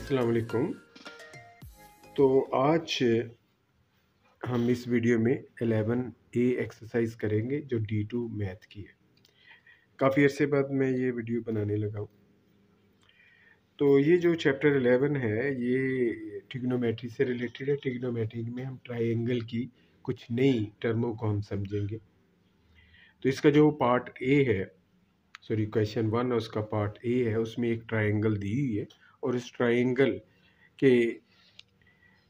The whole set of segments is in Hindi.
अस्सलाम वालेकुम। तो आज हम इस वीडियो में 11A एक्सरसाइज करेंगे जो D2 मैथ की है। काफ़ी अरसे बाद मैं ये वीडियो बनाने लगा हूँ। तो ये जो चैप्टर 11 है ये ट्रिग्नोमेट्री से रिलेटेड है। ट्रिग्नोमेट्री में हम ट्राइंगल की कुछ नई टर्मों को हम समझेंगे। तो इसका जो पार्ट ए है, सॉरी क्वेश्चन 1 और उसका पार्ट ए है, उसमें एक ट्राइंगल दी हुई है और इस ट्राइंगल के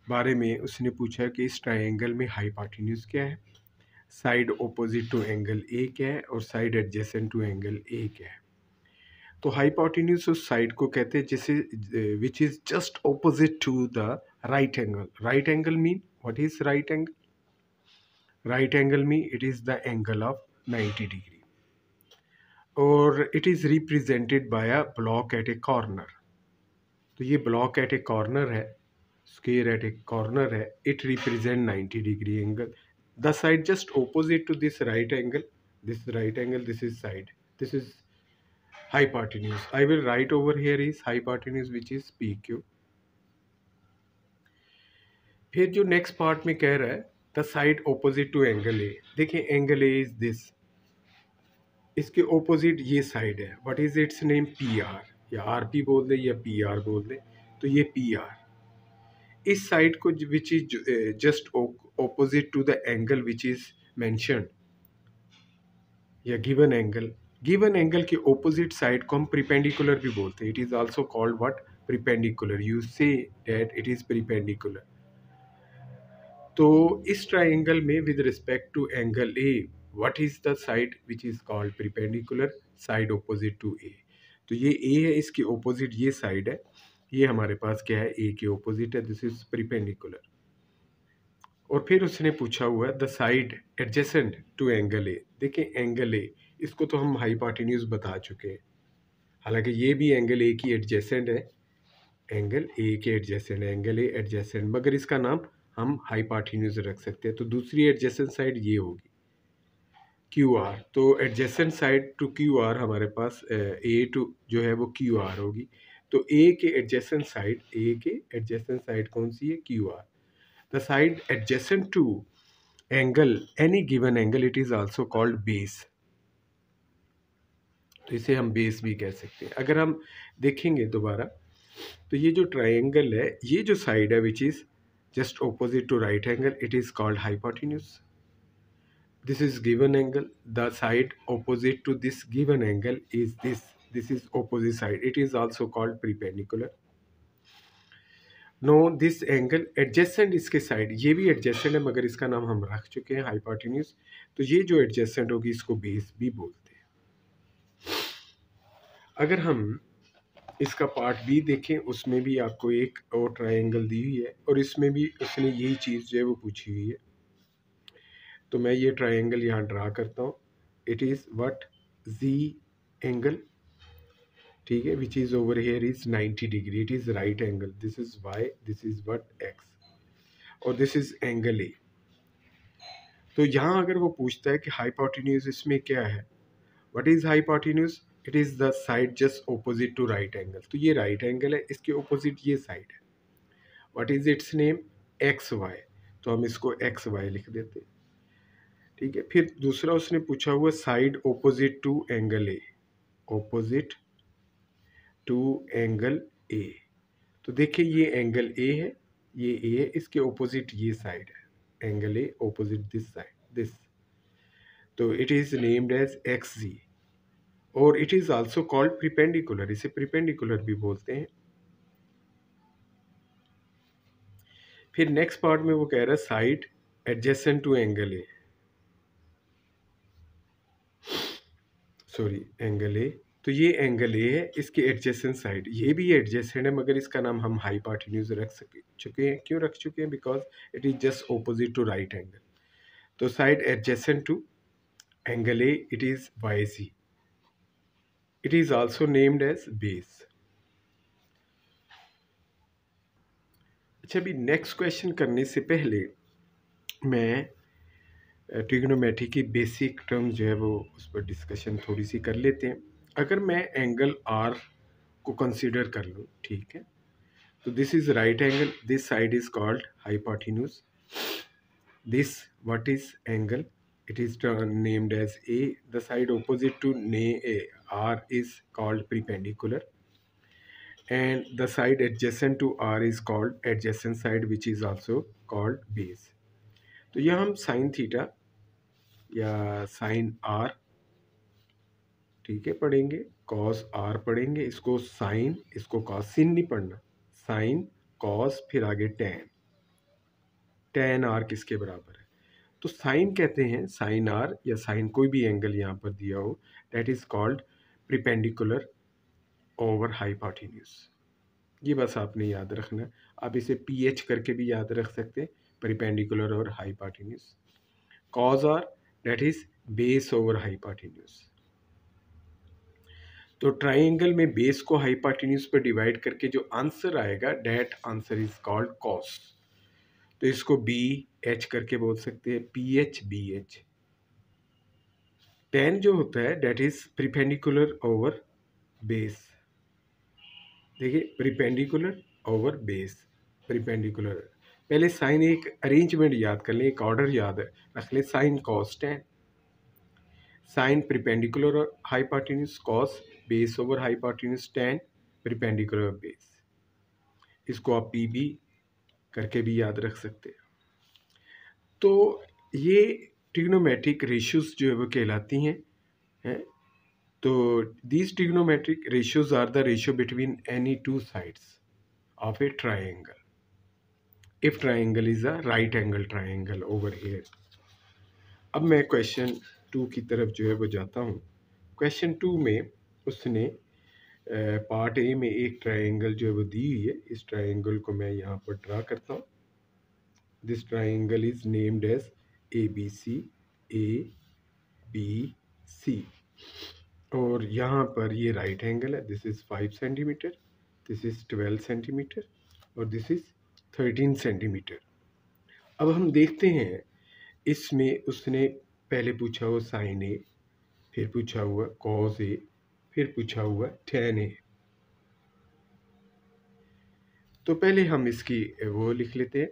बारे में उसने पूछा कि इस ट्राइंगल में हाइपोटेन्यूज क्या है, side opposite to angle A क्या है और side adjacent to angle A क्या है। तो हाइपोटेन्यूज उस साइड को कहते हैं जिसे which is just opposite to the right angle. Right angle mean what is right angle? Right angle mean it is the angle of 90 degree और it is represented by a block at a corner. तो ये ब्लॉक एट ए कॉर्नर है, स्क्वायर एट ए कॉर्नर है, it represent 90 degree angle. The side just opposite to this right angle, this is side, this is hypotenuse. I will write over here is hypotenuse which is PQ. फिर जो नेक्स्ट पार्ट में कह रहा है the side opposite to angle A. देखिए एंगल ए इज दिस, इसके ऑपोजिट ये साइड है। What is its name? P R, या आर पी बोल दे या पी आर बोल दे। तो ये पी आर इस साइड को which is just opposite to the angle which is mentioned या गिवन एंगल। गिवन एंगल के ऑपोजिट साइड को हम प्रीपेंडिकुलर भी बोलते हैं। It is also called what? Perpendicular. You say that it is perpendicular. तो इस ट्राइंगल में with respect to angle A what is the side which is called perpendicular? Side opposite to A. तो ये ए है, इसके ऑपोजिट ये साइड है। ये हमारे पास क्या है? ए के ऑपोजिट है, दिस इज प्रीपेंडिकुलर। और फिर उसने पूछा हुआ है the side adjacent to angle A. देखिए एंगल ए, इसको तो हम हाइपोटेन्यूज बता चुके हैं, हालांकि ये भी एंगल ए की एडजेसेंट है, एंगल ए के एडजेसेंट, एंगल ए एडजेसेंट, मगर इसका नाम हम हाइपोटेन्यूज रख सकते हैं। तो दूसरी एडजेसेंट साइड ये होगी क्यू आर। तो adjacent side to Q R हमारे पास ए टू जो है वो क्यू आर होगी। तो ए के एडजेसेंट साइड, ए के एडजेसेंट साइड कौन सी है? Q R. The side adjacent to angle, any given angle, it is also called base. तो इसे हम बेस भी कह सकते हैं। अगर हम देखेंगे दोबारा तो ये जो ट्राइंगल है, ये जो साइड है which is just opposite to right angle, it is called hypotenuse. This is given angle, the side opposite to this given angle is this is opposite side, it is also called perpendicular. No this angle adjacent, इसके साइड ये भी एडजेसेंट है मगर इसका नाम हम रख चुके हैं हाइपोटेन्यूज। तो ये जो एडजेसेंट होगी इसको बेस भी बोलते हैं। अगर हम इसका पार्ट बी देखें उसमें भी आपको एक और ट्राइंगल दी हुई है और इसमें भी उसने यही चीज़ जो है वो पूछी हुई है। तो मैं ये ट्राइंगल यहाँ ड्रा करता हूँ। It is what? G angle, ठीक है, which is over here is 90 degree, it is right angle, this is Y, this is what? X, और दिस इज एंगल ए। तो यहाँ अगर वो पूछता है कि हाइपोटेन्यूज इसमें क्या है, what is hypotenuse? It is the side just opposite to right angle. तो ये राइट एंगल है, इसके ऑपोजिट ये साइड है। What is its name? X Y. तो हम इसको एक्स वाई लिख देते हैं, ठीक है। फिर दूसरा उसने पूछा हुआ side opposite to angle A, opposite to angle A. तो देखिए ये एंगल ए है, ये ए है, इसके ऑपोजिट ये साइड है, angle A opposite this side, this. तो it is named as X G और it is also called perpendicular, इसे प्रीपेंडिकुलर भी बोलते हैं। फिर नेक्स्ट पार्ट में वो कह रहा है side adjacent to angle A, sorry angle A. तो ये एंगल ए है, इसके एडजेसेंट साइड ये भी एडजेसेंट है मगर इसका नाम हम हाइपोटेन्यूज रख चुके हैं। क्यों रख चुके हैं? Because it is just opposite to right angle. तो side adjacent to angle A it is Y C, it is also named as base. अच्छा, अभी नेक्स्ट क्वेश्चन करने से पहले मैं ट्रिग्नोमेट्री की बेसिक टर्म जो है वो उस पर डिस्कशन थोड़ी सी कर लेते हैं। अगर मैं एंगल आर को कंसीडर कर लूँ, ठीक है, तो this is right angle, this side is called hypotenuse. This what is angle? It is named as A. The side opposite to R is called perpendicular, and the side adjacent to R is called adjacent side, which is also called base. तो यहाँ हम साइन थीटा या साइन आर, ठीक है, पढ़ेंगे, कॉस आर पढ़ेंगे, इसको साइन, इसको कॉस, सिन नहीं पढ़ना, साइन कॉस फिर आगे टेन, टेन आर किसके बराबर है? तो साइन कहते हैं, साइन आर या साइन कोई भी एंगल यहाँ पर दिया हो, that is called perpendicular over hypotenuse. ये बस आपने याद रखना है. आप इसे पीएच करके भी याद रख सकते हैं, perpendicular over hypotenuse. Cos or that is base over hypotenuse. तो ट्राइंगल में बेस को हाइपोटेन्यूज पर डिवाइड करके जो आंसर आएगा, that answer is called cos. तो इसको बी एच करके बोल सकते हैं, P H B H. Tan जो होता है that is perpendicular over base. देखिए, प्रिपेंडिकुलर ओवर बेस, प्रिपेंडिकुलर. पहले साइन एक अरेंजमेंट याद कर लें, एक ऑर्डर याद रख लें. Sine cos tan, sine perpendicular hypotenuse, cos base over hypotenuse, tan perpendicular base. इसको आप पी बी करके भी याद रख सकते हैं. तो ये ट्रिग्नोमेट्रिक रेशियोज जो है वो कहलाती हैं. तो these trigonometric ratios are the ratio between any two sides of a triangle, if triangle is a right angle triangle over here. अब मैं क्वेश्चन 2 की तरफ जो है वो जाता हूँ. क्वेश्चन 2 में उसने पार्ट ए में एक ट्राइंगल जो है वो दी हुई है. इस ट्राइंगल को मैं यहाँ पर ड्रा करता हूँ. This triangle is named as A B C. और यहाँ पर ये राइट एंगल है. This is 5 centimetre, this is 12 centimetre और दिस इज़ 13 सेंटीमीटर. अब हम देखते हैं इसमें उसने पहले पूछा हुआ साइन ए, फिर पूछा हुआ कॉस ए, फिर पूछा हुआ टेन ए. तो पहले हम इसकी वो लिख लेते हैं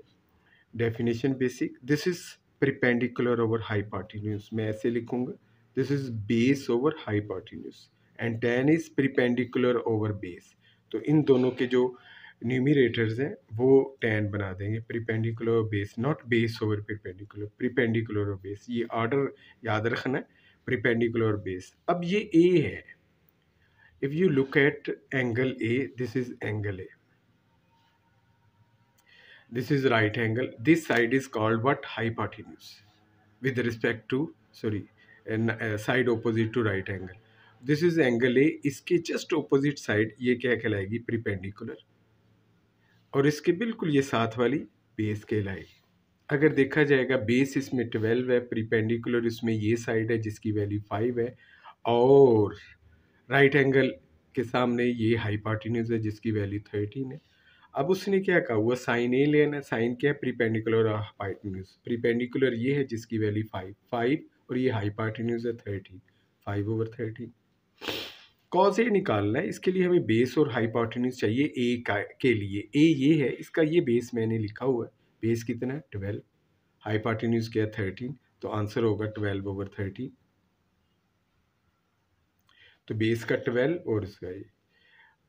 definition basic. This is perpendicular over hypotenuse. मैं ऐसे लिखूँगा, this is base over hypotenuse and ten is perpendicular over base. तो इन दोनों के जो न्यूमिरेटर्स हैं वो टेन बना देंगे. Perpendicular base, not base over perpendicular, perpendicular और बेस. ये ऑर्डर याद रखना है, परपेंडिकुलर बेस. अब ये ए है. If you look at angle A, this is angle A, this is right angle. This side is called what? Hypotenuse with respect to, sorry, side opposite to right angle. This is angle A. इसके just opposite side ये क्या कहलाएगी? Perpendicular. और इसके बिल्कुल ये साथ वाली बेस कहलाएगी. अगर देखा जाएगा बेस इसमें 12 है, परपेंडिकुलर इसमें ये साइड है जिसकी वैल्यू 5 है, और राइट एंगल के सामने ये हाइपोटेन्यूज है जिसकी वैल्यू 13 है. अब उसने क्या कहा हुआ? साइन ए लेना. साइन क्या है? प्रीपेंडिकुलर हाइपोटेन्यूज. प्रीपेंडिकुलर ये है जिसकी वैल्यू 5 और ये हाइपोटेन्यूज है 13, 5 ओवर 13. कॉस ए निकालना है. इसके लिए हमें बेस और हाइपोटेन्यूज चाहिए ए के लिए. ए ये है, इसका ये बेस मैंने लिखा हुआ है. बेस कितना है? 12. हाइपोटेन्यूज क्या है? 13. तो आंसर होगा 12 ओवर 13. तो बेस का 12 और इसका ये.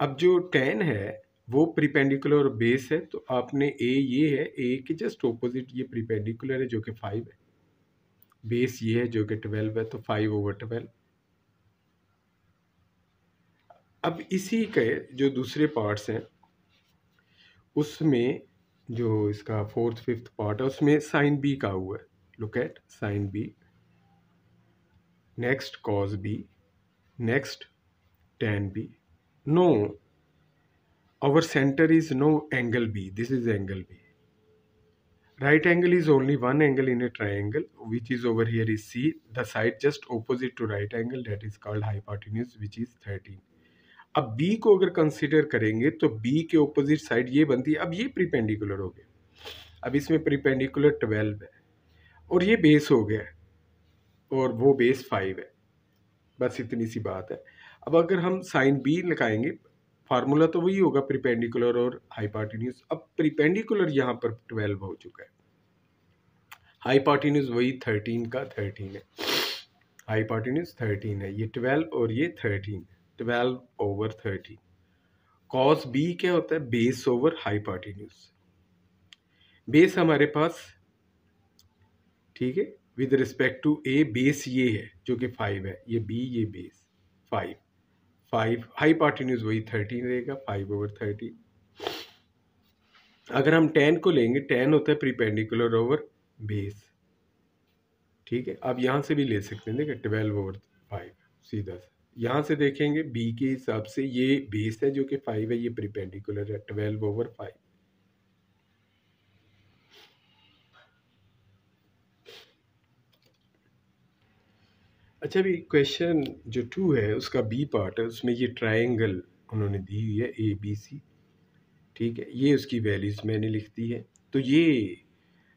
अब जो 10 है वो प्रीपेंडिकुलर और बेस है. तो आपने ए ये है, ए के जस्ट ऑपोजिट ये प्रीपेंडिकुलर है जो कि 5 है, बेस ये है जो कि 12 है, तो 5 ओवर 12. अब इसी के जो दूसरे पार्ट्स हैं उसमें जो इसका 4th 5th पार्ट है उसमें साइन बी का हुआ है. Look at sine B, next cos B, next tan B. No, our center is no angle B. This is angle B. Right angle is only one angle in a triangle, which is over here is C. The side just opposite to right angle, that is called hypotenuse, which is 13. अब B को अगर कंसिडर करेंगे तो B के ऑपोजिट साइड ये बनती है. अब ये प्रीपेंडिकुलर हो गया. अब इसमें प्रीपेंडिकुलर 12 है और ये बेस हो गया और वो बेस 5 है. बस इतनी सी बात है. अब अगर हम साइन बी लगाएंगे, फार्मूला तो वही होगा परपेंडिकुलर और हाइपोटेन्यूज। अब परपेंडिकुलर यहाँ पर 12 हो चुका है, हाइपोटेन्यूज वही 13 का 13 है, हाइपोटेन्यूज 13 है, ये 12 और ये 13, 12/13। कॉस बी क्या होता है, बेस ओवर हाइपोटेन्यूज। बेस हमारे पास, ठीक है, with respect to a base ये है जो कि 5 है, ये बी ये बेस 5, 5 हाइपोटेन्यूज वही 13 रहेगा, 5/13। अगर हम 10 को लेंगे, 10 होता है परपेंडिकुलर ओवर बेस, ठीक है। अब यहाँ से भी ले सकते हैं, देखिए 12/5 सीधा यहाँ से देखेंगे बी के हिसाब से ये बेस है जो कि 5 है, ये परपेंडिकुलर है 12/5। अच्छा, अभी क्वेश्चन जो 2 है उसका बी पार्ट है, उसमें ये ट्रायंगल उन्होंने दी हुई है ए बी सी, ठीक है, ये उसकी वैल्यूज मैंने लिख दी है। तो ये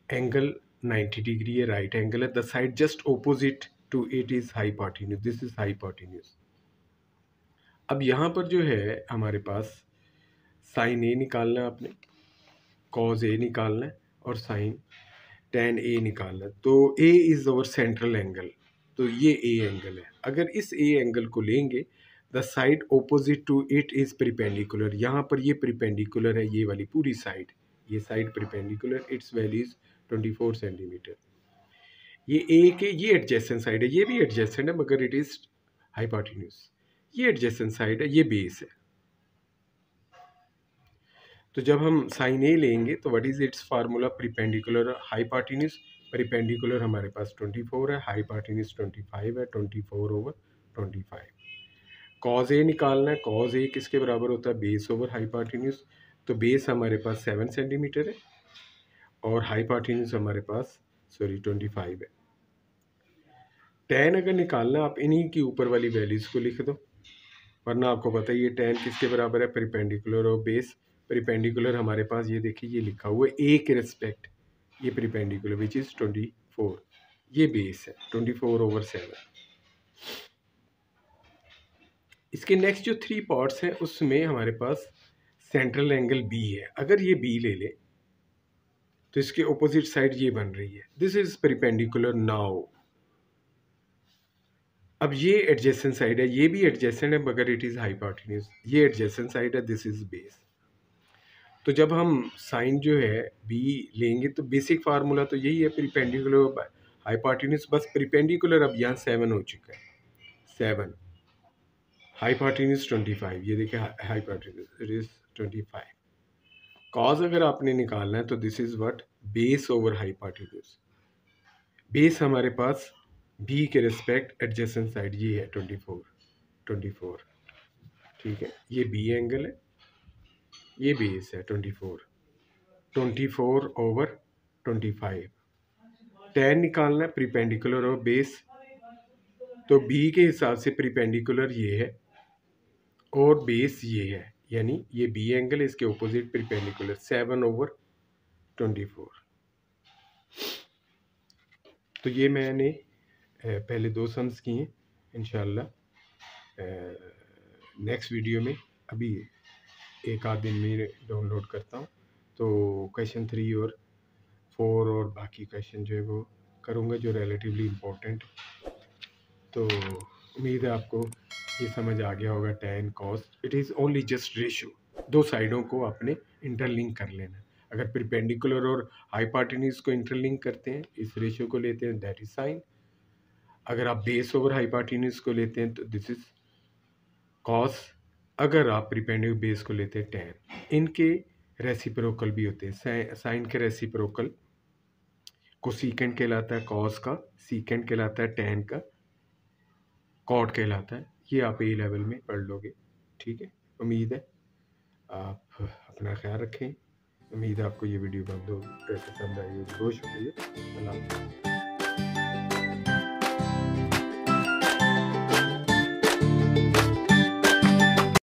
एंगल 90 डिग्री है, राइट एंगल है, the side just opposite to it is hypotenuse, this is hypotenuse. अब यहाँ पर जो है हमारे पास साइन ए निकालना है आपने, कॉज ए निकालना है और साइन tan ए निकालना है। तो ए इज अवर सेंट्रल एंगल, तो ये ए एंगल है। अगर इस ए एंगल को लेंगे, the side opposite to it is perpendicular, यहाँ पर ये परपेंडिकुलर है, ये वाली पूरी साइड, ये side perpendicular, it's value is 24 centimetre. ये ए के ये एडजेसेंट साइड है, ये भी एडजेसेंट है मगर इट इज हाइपोटेन्यूज, ये एडजेसेंट साइड है, ये बेस है। तो जब हम साइन ए लेंगे तो what is it's formula, perpendicular hypotenuse, perpendicular हमारे पास 24 है, हाइपोटेन्यूज 25 है, 24/25। कॉज ए निकालना है, कॉज ए किसके बराबर होता है, बेस ओवर हाइपोटेन्यूज। तो बेस हमारे पास 7 सेंटीमीटर है और हाइपोटेन्यूज हमारे पास 25 है। tan अगर निकालना, आप इन्हीं की ऊपर वाली वैल्यूज को लिख दो, वरना आपको पता है ये tan किसके बराबर है, परपेंडिकुलर और बेस। परपेंडिकुलर हमारे पास ये देखिए ये लिखा हुआ है ए के रिस्पेक्ट, ये परपेंडिकुलर विच इज 24, ये बेस है 24/7। इसके नेक्स्ट जो 3 पार्ट्स हैं उसमें हमारे पास सेंट्रल एंगल बी है। अगर ये बी ले ले तो इसके ऑपोजिट साइड ये बन रही है, दिस इज परपेंडिकुलर नाउ। अब ये एडजेसेंट साइड है, ये भी एडजेसेंट है मगर इट इज हाइपोटेन्यूज, ये एडजेसेंट साइड है, दिस इज बेस। तो जब हम साइन जो है बी लेंगे तो बेसिक फार्मूला तो यही है, परपेंडिकुलर हाइपोटेन्यूज, बस परपेंडिकुलर अब यहाँ 7 हो चुका है, 7, हाइपोटेन्यूज 25, ये देखिए हाइपोटेन्यूज इट इज 25। कॉज अगर आपने निकालना है तो this is what, base over hypotenuse. Base हमारे पास बी के रिस्पेक्ट एडजेसेंट साइड ये है 24, ठीक है, ये बी एंगल है, ये बेस है 24/25। tan निकालना है, परपेंडिकुलर और बेस, तो बी के हिसाब से परपेंडिकुलर ये है और बेस ये है, यानी ये बी एंगल है, इसके ऑपोजिट परपेंडिकुलर 7/24। तो ये मैंने पहले 2 सम्स किए हैं, इंशाल्लाह नेक्स्ट वीडियो में अभी एक आध दिन में डाउनलोड करता हूँ, तो क्वेश्चन 3 और 4 और बाकी क्वेश्चन जो है वो करूँगा जो रिलेटिवली इम्पोर्टेंट। तो उम्मीद है आपको ये समझ आ गया होगा, tan cos it is only just ratio, दो साइडों को आपने इंटरलिंक कर लेना। अगर परपेंडिकुलर और हाइपोटेन्यूज को इंटरलिंक करते हैं, इस रेशो को लेते हैं, दैट इज साइन। अगर आप बेस ओवर हाइपोटेन्यूज को लेते हैं तो दिस इज कॉस। अगर आप परपेंडिकुलर बेस को लेते हैं tan। इनके रेसिप्रोकल भी होते हैं, साइन के रेसिप्रोकल को सीकेंड कहलाता है, कॉस का सीकेंड कहलाता है, tan का कॉट कहलाता है। ये आप ए लेवल में पढ़ लोगे, ठीक है। उम्मीद है आप अपना ख्याल रखें, उम्मीद है आपको ये वीडियो पसंद आई होगी। बहुत शुक्रिया, अल्लाह हाफ़िज़।